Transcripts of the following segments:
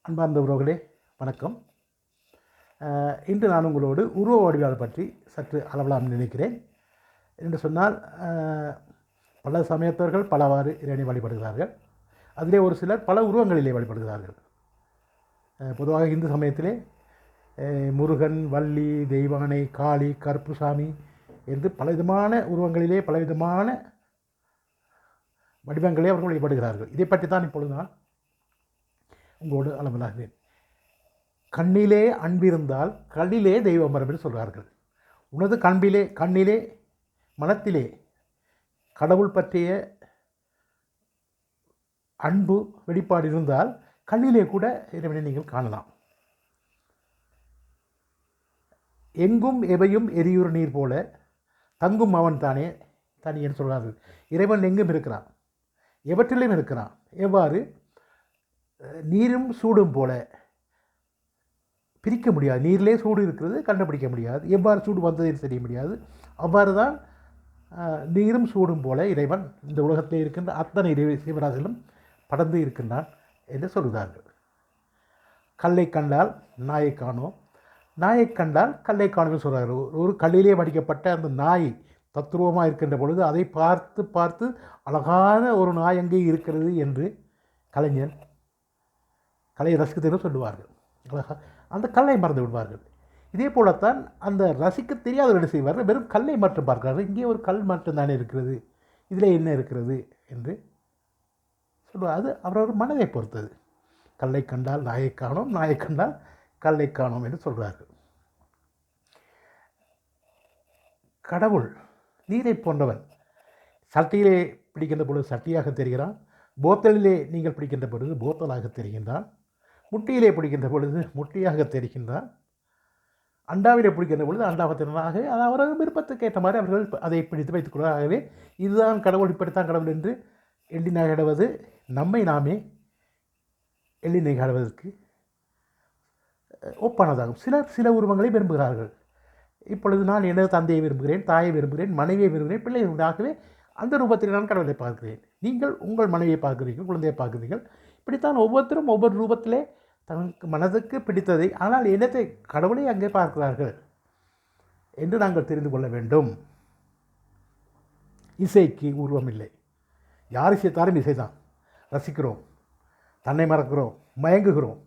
அன்பார்ந்த உறவுகளே வணக்கம். இன்று நான் உங்களோடு உருவ வடிவால் பற்றி சற்று அளவலாம் நினைக்கிறேன். என்று சொன்னால் பல சமயத்தவர்கள் பலவாறு இறைவனை வழிபடுகிறார்கள். அதிலே ஒரு சிலர் பல உருவங்களிலே வழிபடுகிறார்கள். பொதுவாக இந்து சமயத்திலே முருகன், வள்ளி, தெய்வானை, காளி, கருப்புசாமி என்று பலவிதமான உருவங்களிலே பலவிதமான வடிவங்களே அவர்கள் வழிபடுகிறார்கள். இதை பற்றி தான் இப்பொழுது நான் உங்களோடு அளவலாகிறேன். கண்ணிலே அன்பிருந்தால் கல்லிலே தெய்வம் வரும் என்று சொல்கிறார்கள். உனது கண்ணிலே மனத்திலே கடவுள் பற்றிய அன்பு வெளிப்பாடு இருந்தால் கண்ணிலே கூட இறைவனை நீங்கள் காணலாம். எங்கும் எவையும் எரியுறு நீர் போல தங்கும் அவன் தானே தனி என்று சொல்கிறார்கள். இறைவன் எங்கும் இருக்கிறான், எவற்றிலும் இருக்கிறான். எவ்வாறு? நீரும் சூடும் போல பிரிக்க முடியாது. நீரிலே சூடு இருக்கிறது, கண்டுபிடிக்க முடியாது. எவ்வாறு சூடு வந்தது தெரிய முடியாது. அவ்வாறு தான் நீரும் சூடும் போல இறைவன் இந்த உலகத்தில் இருக்கின்ற அத்தனை சிவராசிலும் படர்ந்து இருக்கின்றான் என்று சொல்கிறார்கள். கல்லை கண்டால் நாயை காணோம், நாயை கண்டால் கல்லை காணும் சொல்கிறார்கள். ஒரு கல்லிலே வடிக்கப்பட்ட அந்த நாய் தத்துருவமாக இருக்கின்ற பொழுது அதை பார்த்து பார்த்து அழகான ஒரு நாய் அங்கே இருக்கிறது என்று கலைஞர் கலையை ரசிக்கத்தென்று சொல்லுவார்கள். அழகாக அந்த கல்லை மறந்து விடுவார்கள். இதே போலத்தான் அந்த ரசிக்க தெரியாதவர்கள் செய்வார்கள். வெறும் கல்லை மட்டும் பார்க்கிறார்கள். இங்கே ஒரு கல் மட்டும் தானே இருக்கிறது, இதில் என்ன இருக்கிறது என்று சொல்லுவார். அது அவரவர் மனதை பொறுத்தது. கல்லை கண்டால் நாயை காணோம், நாயை கண்டால் கல்லை காணோம் என்று சொல்கிறார்கள். கடவுள் நீரை போன்றவன். சட்டியிலே பிடிக்கின்ற பொழுது சட்டியாக தெரிகிறான், போத்தலிலே நீங்கள் பிடிக்கின்ற பொழுது போத்தலாக தெரிகின்றான், முட்டியிலே பிடிக்கின்ற பொழுது முட்டியாக தெரிகின்றான், அண்டாவிலே பிடிக்கின்ற பொழுது அண்டாவத்தினராக அது அவரது விருப்பத்துக்கு ஏற்ற மாதிரி அவர்கள் அதை பிடித்து வைத்துக் கொள்வார். ஆகவே இதுதான் கடவுள், இப்படித்தான் கடவுள் என்று எள்ளி நகையாடுவது நம்மை நாமே எள்ளி நகையாடுவதற்கு ஒப்பானதாகும். சில உருவங்களை விரும்புகிறார்கள். இப்பொழுது நான் எனது தந்தையை விரும்புகிறேன், தாயை விரும்புகிறேன், மனைவியை விரும்புகிறேன், பிள்ளையை விரும்புகிறேன். ஆகவே அந்த ரூபத்தில் நான் கடவுளை பார்க்கிறேன். நீங்கள் உங்கள் மனைவியை பார்க்கிறீர்கள், குழந்தையை பார்க்கிறீர்கள். இப்படித்தான் ஒவ்வொருத்தரும் ஒவ்வொரு ரூபத்திலே தனக்கு மனதுக்கு பிடித்ததை, ஆனால் என்னத்தை கடவுளை அங்கே பார்க்கிறார்கள் என்று நாங்கள் தெரிந்து கொள்ள வேண்டும். இசைக்கு உருவம் இல்லை. யார் இசைத்தாலும் இசைதான். ரசிக்கிறோம், தன்னை மறக்கிறோம், மயங்குகிறோம்.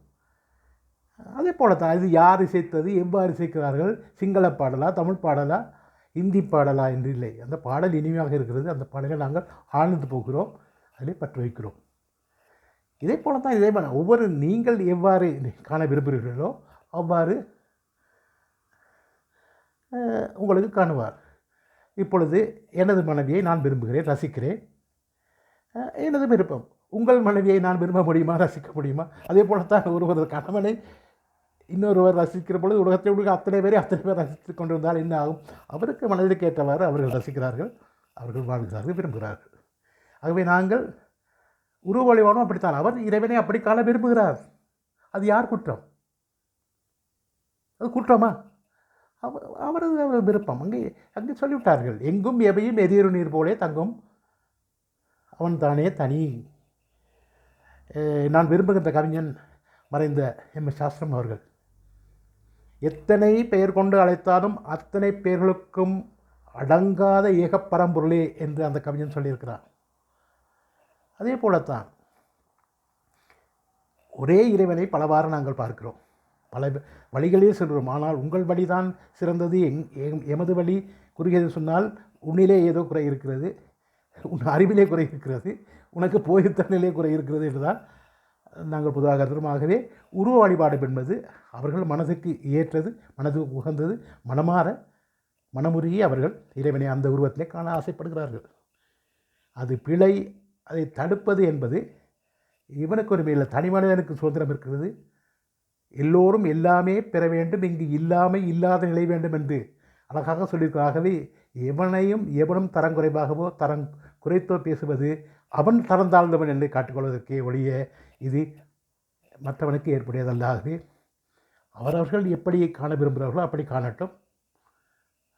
அதே போலத்தான் இது யார் இசைத்தது, எவ்வாறு இசைக்கிறார்கள், சிங்கள பாடலா, தமிழ் பாடலா, இந்தி பாடலா என்று இல்லை. அந்த பாடல் இனிமையாக இருக்கிறது. அந்த பாடலை நாங்கள் ஆழ்ந்து போகிறோம், அதிலே பற்று வைக்கிறோம். இதே போல தான் ஒவ்வொரு நீங்கள் எவ்வாறு காண விரும்புகிறீர்களோ அவ்வாறு உங்களுக்கு காணுவார். இப்பொழுது எனது மனைவியை நான் விரும்புகிறேன், ரசிக்கிறேன், எனது விருப்பம். உங்கள் மனைவியை நான் விரும்ப முடியுமா, ரசிக்க முடியுமா? அதே போலத்தான் ஒருவர் கணவனை இன்னொருவர் ரசிக்கிற பொழுது உலகத்தில் உள்ள அத்தனை பேர் ரசித்து கொண்டிருந்தால் என்ன ஆகும்? அவருக்கு மனதிற்கு ஏற்றவாறு அவர்கள் ரசிக்கிறார்கள், அவர்கள் வாழ்கிறார்கள், விரும்புகிறார்கள். ஆகவே நாங்கள் உருவ வழிபாடும் அப்படித்தான். அவர் இறைவனை அப்படி காண விரும்புகிறார். அது யார் குற்றம்? அது குற்றமா? அவரது விருப்பம். அங்கே சொல்லிவிட்டார்கள், எங்கும் எவையும் எரியுறு நீர் போலே தங்கும் அவன் தானே தனி. நான் விரும்புகின்ற கவிஞன் மறைந்த எம்.எஸ். சாஸ்திரம் அவர்கள், எத்தனை பெயர் கொண்டு அழைத்தாலும் அத்தனை பெயர்களுக்கும் அடங்காத ஏகப்பரம்பொருளே என்று அந்த கவிஞன் சொல்லியிருக்கிறார். அதே போலத்தான் ஒரே இறைவனை பலவாறு நாங்கள் பார்க்கிறோம், பல வழிகளே சொல்கிறோம். ஆனால் உங்கள் வழிதான் சிறந்தது, எமது வழி குறுகியது சொன்னால் உன்னிலே ஏதோ குறை இருக்கிறது, உன் அறிவிலே குறை இருக்கிறது, உனக்கு போய்த்தனிலே குறை இருக்கிறது என்றுதான் நாங்கள் பொதுவாக கருத்துமாகவே உருவ வழிபாடு என்பது அவர்கள் மனதுக்கு ஏற்றது, மனதுக்கு உகந்தது, மனமுருகி அவர்கள் இறைவனை அந்த உருவத்திலே காண ஆசைப்படுகிறார்கள். அது பிழை. அதை தடுப்பது என்பது இவனுக்கு ஒரு மேல தனி மனிதனுக்கு சுதந்திரம் இருக்கிறது. எல்லோரும் எல்லாமே பெற வேண்டும், இங்கு இல்லாத நிலை வேண்டும் என்று அழகாக சொல்லியிருக்கிறாகவே எவனும் தரம் குறைவாகவோ தரம் குறைத்தோ பேசுவது அவன் தரம் தாழ்ந்தவன் என்று காட்டிக்கொள்வதற்கே ஒழிய இது மற்றவனுக்கு ஏற்புடையதல்லாகவே அவரவர்கள் எப்படி காண விரும்புகிறார்களோ அப்படி காணட்டும்.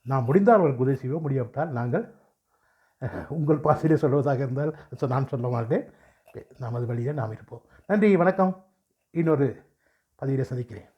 நாம் முடிந்தால் அவர்களுக்கு உதவி செய்வோம், முடியாவிட்டால் நாங்கள் உங்கள் பாசையிலே சொல்வதாக இருந்தால் நான் சொல்ல மாட்டேன். நமது வழியே நாம் இருப்போம். நன்றி, வணக்கம். இன்னொரு பதிவில் சந்திக்கிறேன்.